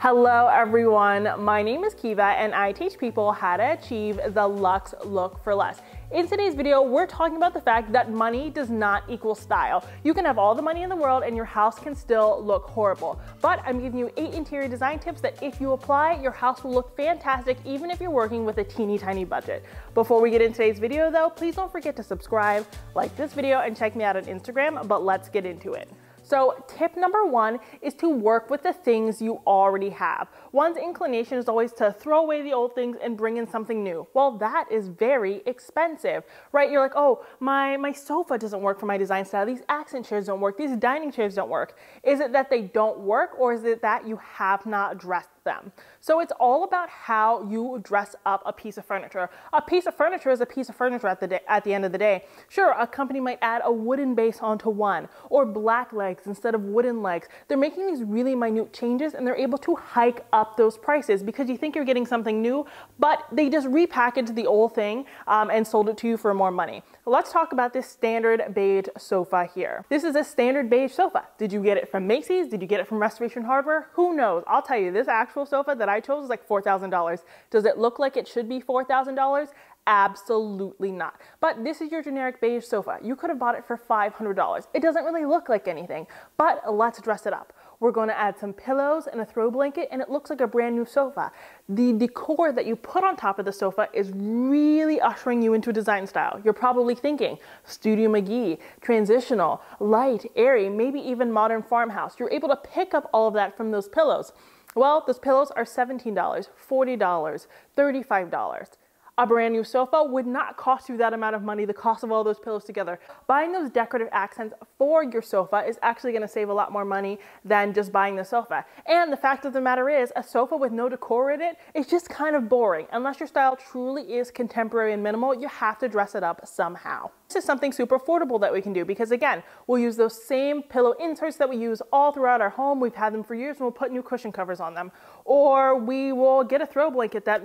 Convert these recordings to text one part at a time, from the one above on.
Hello everyone, my name is Kiva and I teach people how to achieve the luxe look for less. In today's video, we're talking about the fact that money does not equal style. You can have all the money in the world and your house can still look horrible. But I'm giving you 8 interior design tips that if you apply, your house will look fantastic even if you're working with a teeny tiny budget. Before we get into today's video though, please don't forget to subscribe, like this video, and check me out on Instagram, but let's get into it. So tip number 1 is to work with the things you already have. One's inclination is always to throw away the old things and bring in something new. Well, that is very expensive, right? You're like, oh, my sofa doesn't work for my design style. These accent chairs don't work. These dining chairs don't work. Is it that they don't work, or is it that you have not dressed them? So it's all about how you dress up a piece of furniture. A piece of furniture is a piece of furniture at the end of the day. Sure, a company might add a wooden base onto one, or black legs instead of wooden legs. They're making these really minute changes and they're able to hike up those prices because you think you're getting something new, but they just repackaged the old thing and sold it to you for more money. Let's talk about this standard beige sofa here. This is a standard beige sofa. Did you get it from Macy's? Did you get it from Restoration Hardware? Who knows? I'll tell you, this actual sofa that I chose is like $4,000. Does it look like it should be $4,000? Absolutely not. But this is your generic beige sofa. You could have bought it for $500. It doesn't really look like anything, but let's dress it up. We're going to add some pillows and a throw blanket and it looks like a brand new sofa. The decor that you put on top of the sofa is really ushering you into a design style. You're probably thinking Studio McGee, transitional, light, airy, maybe even modern farmhouse. You're able to pick up all of that from those pillows. Well, those pillows are $17, $40, $35. A brand new sofa would not cost you that amount of money, the cost of all those pillows together. Buying those decorative accents for your sofa is actually going to save a lot more money than just buying the sofa. And the fact of the matter is, a sofa with no decor in it is just kind of boring. Unless your style truly is contemporary and minimal, you have to dress it up somehow. This is something super affordable that we can do because, again, we'll use those same pillow inserts that we use all throughout our home. We've had them for years and we'll put new cushion covers on them. Or we will get a throw blanket that,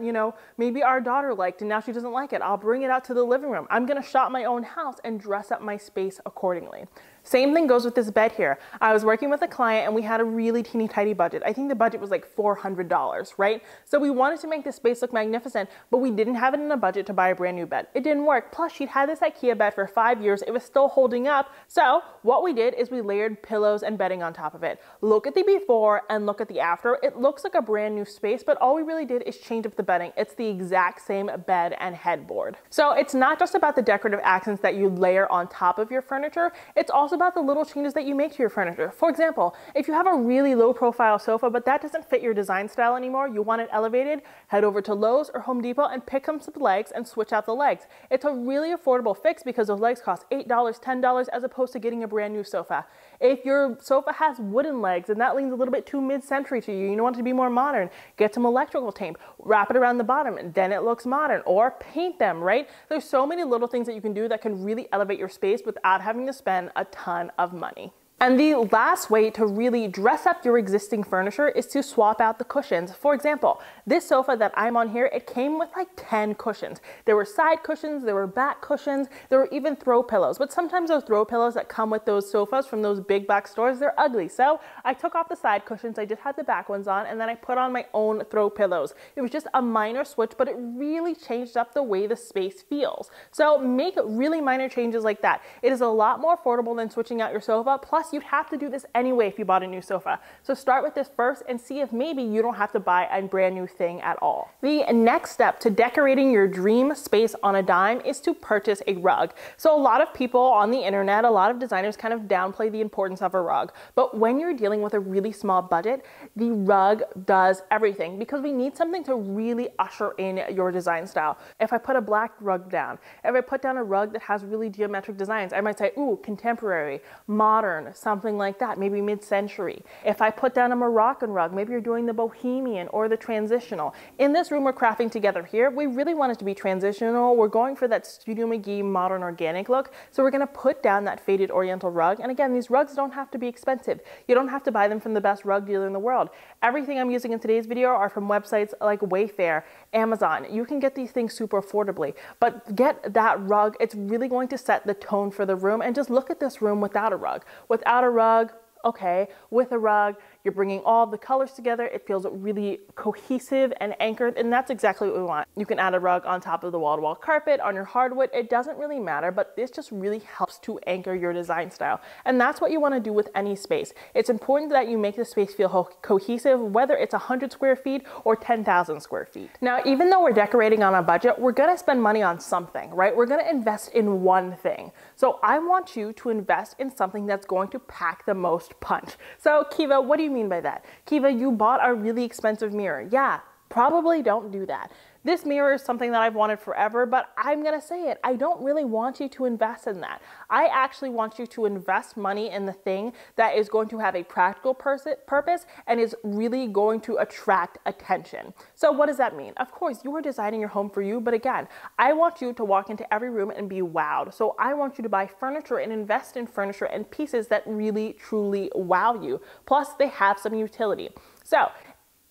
maybe our daughter liked and now she doesn't like it. I'll bring it out to the living room. I'm going to shop my own house and dress up my space accordingly. Same thing goes with this bed here. I was working with a client and we had a really teeny tiny budget. I think the budget was like $400, right? So we wanted to make the space look magnificent, but we didn't have it in a budget to buy a brand new bed. It didn't work. Plus she'd had this IKEA bed for 5 years. It was still holding up. So what we did is we layered pillows and bedding on top of it. Look at the before and look at the after. It looks like a brand new space, but all we really did is change up the bedding. It's the exact same bed and headboard. So it's not just about the decorative accents that you layer on top of your furniture. It's also about the little changes that you make to your furniture. For example, if you have a really low profile sofa, but that doesn't fit your design style anymore, you want it elevated, head over to Lowe's or Home Depot and pick up some legs and switch out the legs. It's a really affordable fix because those legs cost $8, $10 as opposed to getting a brand new sofa. If your sofa has wooden legs and that leans a little bit too mid-century to you, you want it to be more modern, get some electrical tape, wrap it around the bottom, and then it looks modern, or paint them, right? There's so many little things that you can do that can really elevate your space without having to spend a ton of money. And the last way to really dress up your existing furniture is to swap out the cushions. For example, this sofa that I'm on here, it came with like 10 cushions. There were side cushions, there were back cushions, there were even throw pillows. But sometimes those throw pillows that come with those sofas from those big box stores, they're ugly. So I took off the side cushions, I just had the back ones on, and then I put on my own throw pillows. It was just a minor switch, but it really changed up the way the space feels. So make really minor changes like that. It is a lot more affordable than switching out your sofa. Plus, you'd have to do this anyway if you bought a new sofa. So start with this first and see if maybe you don't have to buy a brand new thing at all. The next step to decorating your dream space on a dime is to purchase a rug. So a lot of people on the internet, a lot of designers kind of downplay the importance of a rug. But when you're dealing with a really small budget, the rug does everything because we need something to really usher in your design style. If I put a black rug down, if I put down a rug that has really geometric designs, I might say, ooh, contemporary, modern, something like that, maybe mid-century. If I put down a Moroccan rug, maybe you're doing the bohemian or the transitional. In this room we're crafting together here, we really want it to be transitional. We're going for that Studio McGee modern organic look. So we're going to put down that faded oriental rug. And again, these rugs don't have to be expensive. You don't have to buy them from the best rug dealer in the world. Everything I'm using in today's video are from websites like Wayfair, Amazon. You can get these things super affordably, but get that rug. It's really going to set the tone for the room. And just look at this room without a rug. Without a rug, okay, with a rug, you're bringing all the colors together. It feels really cohesive and anchored, and that's exactly what we want. You can add a rug on top of the wall-to-wall carpet, on your hardwood. It doesn't really matter, but this just really helps to anchor your design style. And that's what you want to do with any space. It's important that you make the space feel cohesive, whether it's 100 square feet or 10,000 square feet. Now, even though we're decorating on a budget, we're going to spend money on something, right? We're going to invest in one thing. So I want you to invest in something that's going to pack the most punch. So Kiva, what do you mean by that? Kiva, you bought a really expensive mirror. Yeah, probably don't do that. This mirror is something that I've wanted forever, but I'm going to say it. I don't really want you to invest in that. I actually want you to invest money in the thing that is going to have a practical purpose and is really going to attract attention. So what does that mean? Of course, you are designing your home for you, but again, I want you to walk into every room and be wowed. So I want you to buy furniture and invest in furniture and pieces that really, truly wow you. Plus, they have some utility. So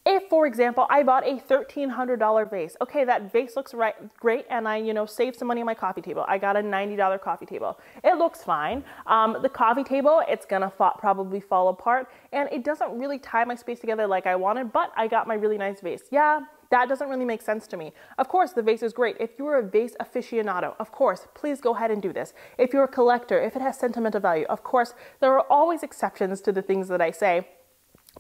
if, for example, I bought a $1,300 vase, okay, that vase looks great, and I, saved some money on my coffee table. I got a $90 coffee table. It looks fine. The coffee table, it's gonna probably fall apart, and it doesn't really tie my space together like I wanted, but I got my really nice vase. Yeah, that doesn't really make sense to me. Of course, the vase is great. If you're a vase aficionado, of course, please go ahead and do this. If you're a collector, if it has sentimental value, of course, there are always exceptions to the things that I say.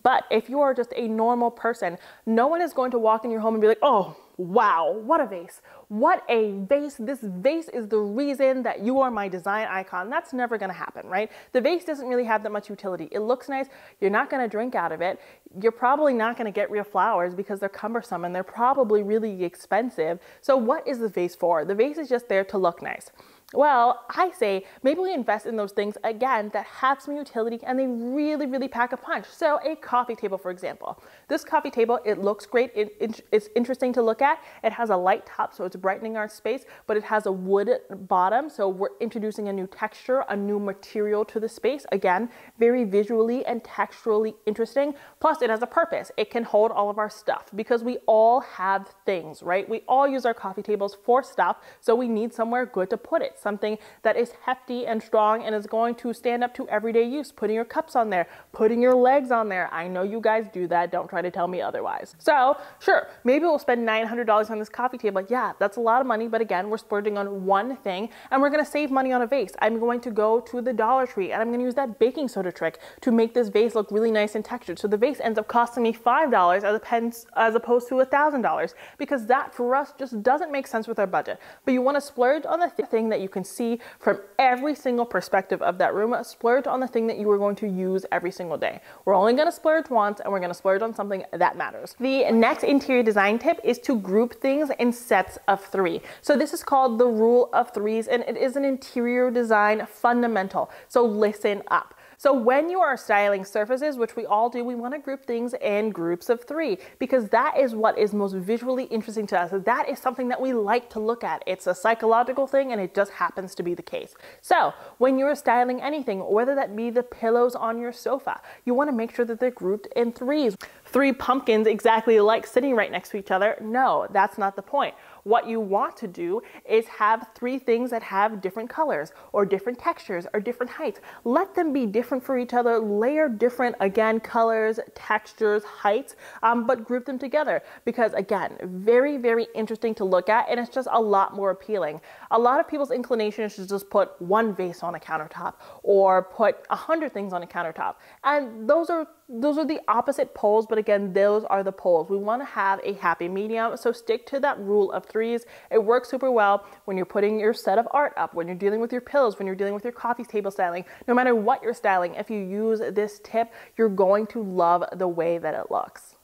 But if you are just a normal person, no one is going to walk in your home and be like, oh, wow, what a vase. What a vase. This vase is the reason that you are my design icon. That's never going to happen, right? The vase doesn't really have that much utility. It looks nice. You're not going to drink out of it. You're probably not going to get real flowers because they're cumbersome and they're probably really expensive. So what is the vase for? The vase is just there to look nice. Well, I say maybe we invest in those things, again, that have some utility and they really, really pack a punch. So a coffee table, for example. This coffee table, it looks great. It's interesting to look at. It has a light top, so it's brightening our space, but it has a wood bottom. So we're introducing a new texture, a new material to the space. Again, very visually and texturally interesting. Plus, it has a purpose. It can hold all of our stuff because we all have things, right? We all use our coffee tables for stuff, so we need somewhere good to put it. Something that is hefty and strong and is going to stand up to everyday use. Putting your cups on there, putting your legs on there. I know you guys do that. Don't try to tell me otherwise. So sure, maybe we'll spend $900 on this coffee table. Yeah, that's a lot of money, but again, we're splurging on one thing and we're going to save money on a vase. I'm going to go to the Dollar Tree and I'm going to use that baking soda trick to make this vase look really nice and textured. So the vase ends up costing me $5 as opposed to $1,000 because that for us just doesn't make sense with our budget. But you want to splurge on the thing that you can see from every single perspective of that room. Splurge on the thing that you are going to use every single day. We're only going to splurge once and we're going to splurge on something that matters. The next interior design tip is to group things in sets of 3. So this is called the rule of 3s and it is an interior design fundamental. So listen up. So when you are styling surfaces, which we all do, we want to group things in groups of 3 because that is what is most visually interesting to us. That is something that we like to look at. It's a psychological thing and it just happens to be the case. So when you're styling anything, whether that be the pillows on your sofa, you want to make sure that they're grouped in 3s. 3 pumpkins exactly alike sitting right next to each other. No, that's not the point. What you want to do is have 3 things that have different colors or different textures or different heights. Let them be different for each other, layer different, again, colors, textures, heights, but group them together because again, very, very interesting to look at and it's just a lot more appealing. A lot of people's inclination is to just put one vase on a countertop or put 100 things on a countertop. And those are the opposite poles, but again, those are the poles. We want to have a happy medium, so stick to that rule of 3s. It works super well when you're putting your set of art up, when you're dealing with your pillows, when you're dealing with your coffee table styling. No matter what you're styling, if you use this tip, you're going to love the way that it looks.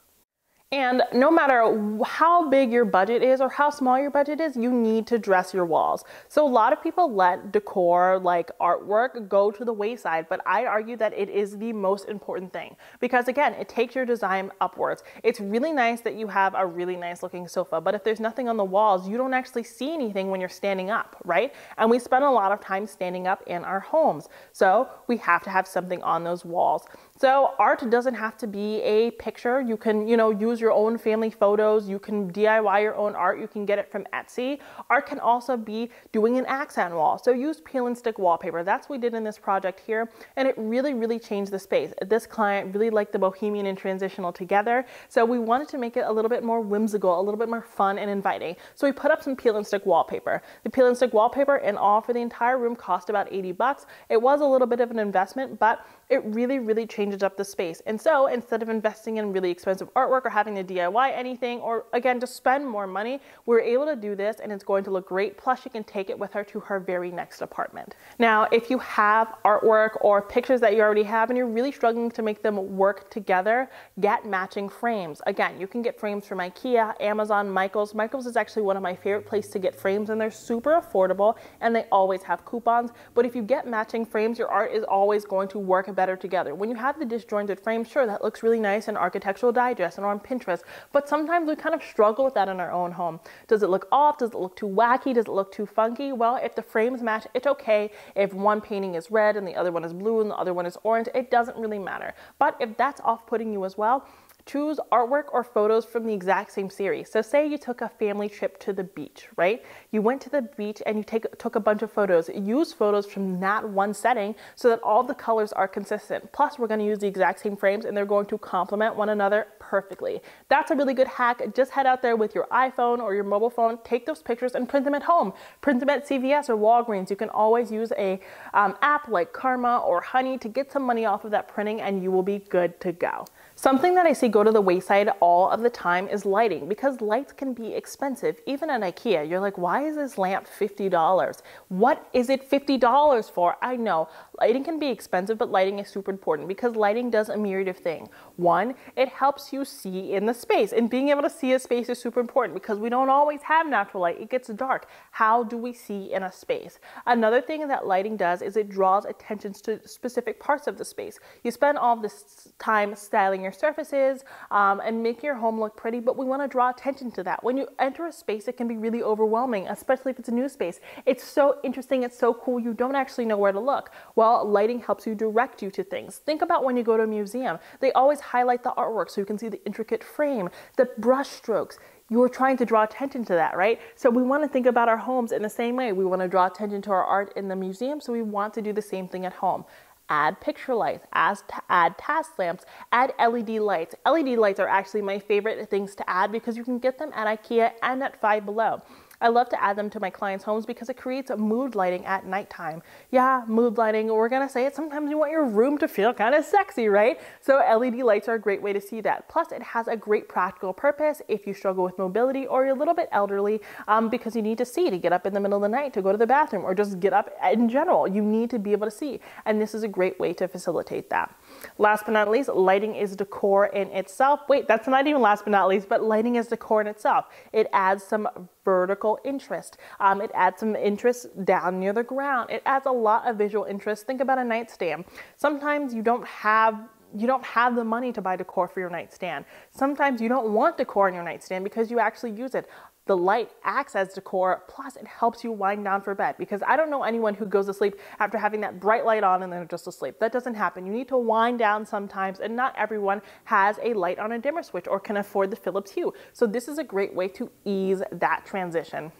And no matter how big your budget is or how small your budget is, you need to dress your walls. So a lot of people let decor like artwork go to the wayside, but I argue that it is the most important thing because again, it takes your design upwards. It's really nice that you have a really nice looking sofa, but if there's nothing on the walls, you don't actually see anything when you're standing up, right? And we spend a lot of time standing up in our homes. So we have to have something on those walls. So art doesn't have to be a picture. You can, use use your own family photos. You can DIY your own art. You can get it from Etsy. Art can also be doing an accent wall. So use peel and stick wallpaper. That's what we did in this project here. And it really, really changed the space. This client really liked the bohemian and transitional together. So we wanted to make it a little bit more whimsical, a little bit more fun and inviting. So we put up some peel and stick wallpaper. The peel and stick wallpaper in all for the entire room cost about 80 bucks. It was a little bit of an investment, but it really, really changes up the space. And so instead of investing in really expensive artwork or having to DIY anything, or again, just spend more money, we're able to do this and it's going to look great. Plus she can take it with her to her very next apartment. Now, if you have artwork or pictures that you already have and you're really struggling to make them work together, get matching frames. Again, you can get frames from IKEA, Amazon, Michaels. Michaels is actually one of my favorite places to get frames, and they're super affordable and they always have coupons. But if you get matching frames, your art is always going to work better together. When you have the disjointed frame, sure, that looks really nice in Architectural Digest and on Pinterest, but sometimes we kind of struggle with that in our own home. Does it look off? Does it look too wacky? Does it look too funky? Well, if the frames match, it's okay. If one painting is red and the other one is blue and the other one is orange, it doesn't really matter. But if that's off-putting you as well, choose artwork or photos from the exact same series. So say you took a family trip to the beach, right? You went to the beach and you took a bunch of photos. Use photos from that one setting so that all the colors are consistent. Plus, we're going to use the exact same frames and they're going to complement one another perfectly. That's a really good hack. Just head out there with your iPhone or your mobile phone, take those pictures and print them at home. Print them at CVS or Walgreens. You can always use a app like Karma or Honey to get some money off of that printing and you will be good to go. Something that I see go to the wayside all of the time is lighting, because lights can be expensive. Even at IKEA, you're like, why is this lamp $50? What is it $50 for? I know lighting can be expensive, but lighting is super important because lighting does a myriad of things. One, it helps you see in the space, and being able to see a space is super important because we don't always have natural light. It gets dark. How do we see in a space? Another thing that lighting does is it draws attention to specific parts of the space. You spend all this time styling your surfaces and make your home look pretty, but we want to draw attention to that. When you enter a space, it can be really overwhelming, especially if it's a new space. It's so interesting, it's so cool, you don't actually know where to look. Well, lighting helps you direct you to things. Think about when you go to a museum. They always highlight the artwork so you can see the intricate frame, the brush strokes. You're trying to draw attention to that, right? So we want to think about our homes in the same way. We want to draw attention to our art in the museum, so we want to do the same thing at home. Add picture lights, add task lamps, add LED lights. LED lights are actually my favorite things to add because you can get them at IKEA and at Five Below. I love to add them to my clients' homes because it creates a mood lighting at nighttime. Yeah, mood lighting, we're gonna say it, sometimes you want your room to feel kind of sexy, right? So LED lights are a great way to see that. Plus, it has a great practical purpose if you struggle with mobility or you're a little bit elderly because you need to see to get up in the middle of the night to go to the bathroom or just get up in general. You need to be able to see, and this is a great way to facilitate that. Last but not least, lighting is decor in itself. Wait, that's not even last but not least, but lighting is decor in itself. It adds some vertical interest. It adds some interest down near the ground. It adds a lot of visual interest. Think about a nightstand. Sometimes you don't have the money to buy decor for your nightstand. Sometimes you don't want decor in your nightstand because you actually use it. The light acts as decor, plus it helps you wind down for bed, because I don't know anyone who goes to sleep after having that bright light on and they're just asleep. That doesn't happen. You need to wind down sometimes, and not everyone has a light on a dimmer switch or can afford the Philips Hue. So this is a great way to ease that transition.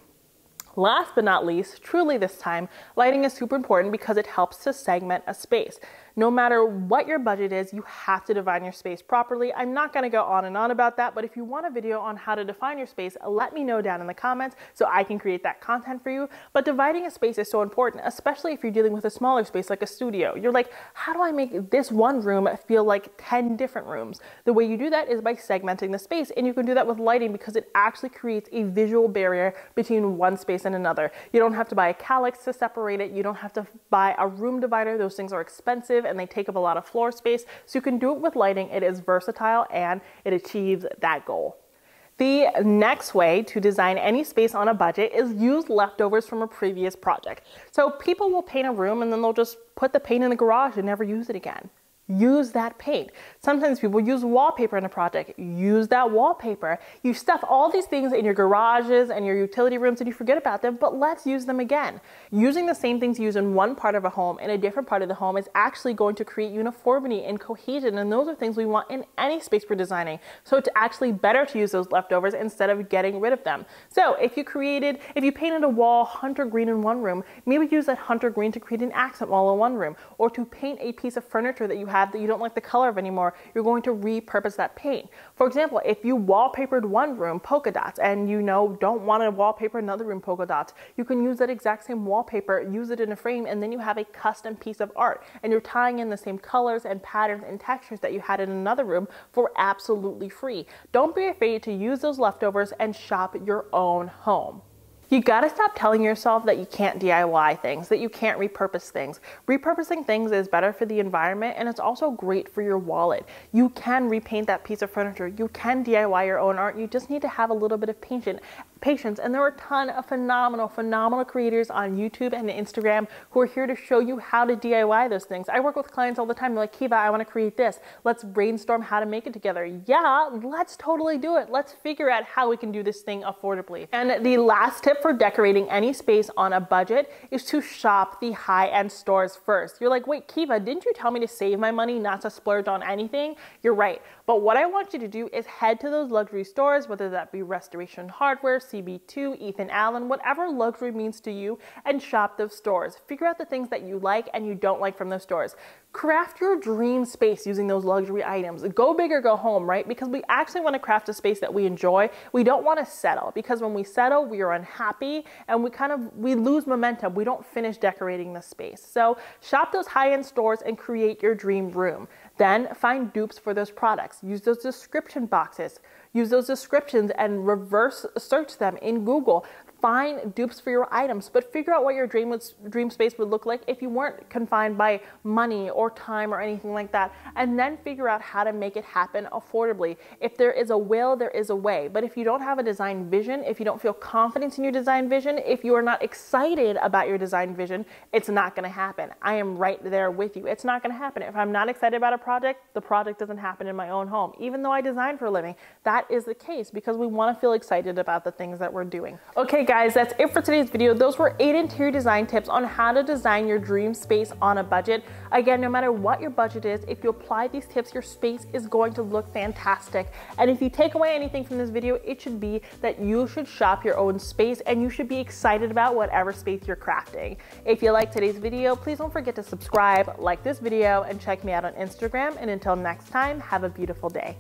Last but not least, truly this time, lighting is super important because it helps to segment a space. No matter what your budget is, you have to define your space properly. I'm not going to go on and on about that, but if you want a video on how to define your space, let me know down in the comments so I can create that content for you. But dividing a space is so important, especially if you're dealing with a smaller space like a studio. You're like, how do I make this one room feel like 10 different rooms? The way you do that is by segmenting the space, and you can do that with lighting because it actually creates a visual barrier between one space and another. You don't have to buy a calyx to separate it. You don't have to buy a room divider. Those things are expensive and they take up a lot of floor space. So you can do it with lighting. It is versatile and it achieves that goal. The next way to design any space on a budget is use leftovers from a previous project. So people will paint a room and then they'll just put the paint in the garage and never use it again. use that paint. Sometimes people use wallpaper in a project. Use that wallpaper. You stuff all these things in your garages and your utility rooms and you forget about them, but let's use them again. Using the same things used in one part of a home in a different part of the home is actually going to create uniformity and cohesion, and those are things we want in any space we're designing. So it's actually better to use those leftovers instead of getting rid of them. So if you painted a wall hunter green in one room, maybe use that hunter green to create an accent wall in one room, or to paint a piece of furniture that you have that you don't like the color of anymore, you're going to repurpose that paint. For example, if you wallpapered one room polka dots and don't want to wallpaper another room polka dots, you can use that exact same wallpaper, use it in a frame, and then you have a custom piece of art and you're tying in the same colors and patterns and textures that you had in another room for absolutely free. Don't be afraid to use those leftovers and shop your own home. You gotta stop telling yourself that you can't DIY things, that you can't repurpose things. Repurposing things is better for the environment and it's also great for your wallet. You can repaint that piece of furniture. You can DIY your own art. You just need to have a little bit of patience. And there are a ton of phenomenal creators on YouTube and Instagram who are here to show you how to DIY those things. I work with clients all the time. They're like, Kiva, I wanna create this. Let's brainstorm how to make it together. Yeah, let's totally do it. Let's figure out how we can do this thing affordably. And the last tip for decorating any space on a budget is to shop the high-end stores first. You're like, wait, Kiva, didn't you tell me to save my money, not to splurge on anything? You're right. But what I want you to do is head to those luxury stores, whether that be Restoration Hardware, CB2, Ethan Allen, whatever luxury means to you, and shop those stores. Figure out the things that you like and you don't like from those stores. Craft your dream space using those luxury items. Go big or go home, right? Because we actually want to craft a space that we enjoy. We don't want to settle, because when we settle, we are unhappy and we lose momentum. We don't finish decorating the space. So shop those high-end stores and create your dream room. Then find dupes for those products. Use those description boxes. Use those descriptions and reverse search them in Google. Find dupes for your items, but figure out what your dream space would look like if you weren't confined by money or time or anything like that, and then figure out how to make it happen affordably. If there is a will, there is a way. But if you don't have a design vision, if you don't feel confidence in your design vision, if you are not excited about your design vision, it's not going to happen. I am right there with you. It's not going to happen. If I'm not excited about a project, the project doesn't happen in my own home, even though I design for a living. That is the case because we want to feel excited about the things that we're doing. Okay, guys, that's it for today's video. Those were 8 interior design tips on how to design your dream space on a budget. Again, no matter what your budget is, if you apply these tips, your space is going to look fantastic. And if you take away anything from this video, it should be that you should shop your own space and you should be excited about whatever space you're crafting. If you like today's video, please don't forget to subscribe, like this video, and check me out on Instagram. And until next time, have a beautiful day.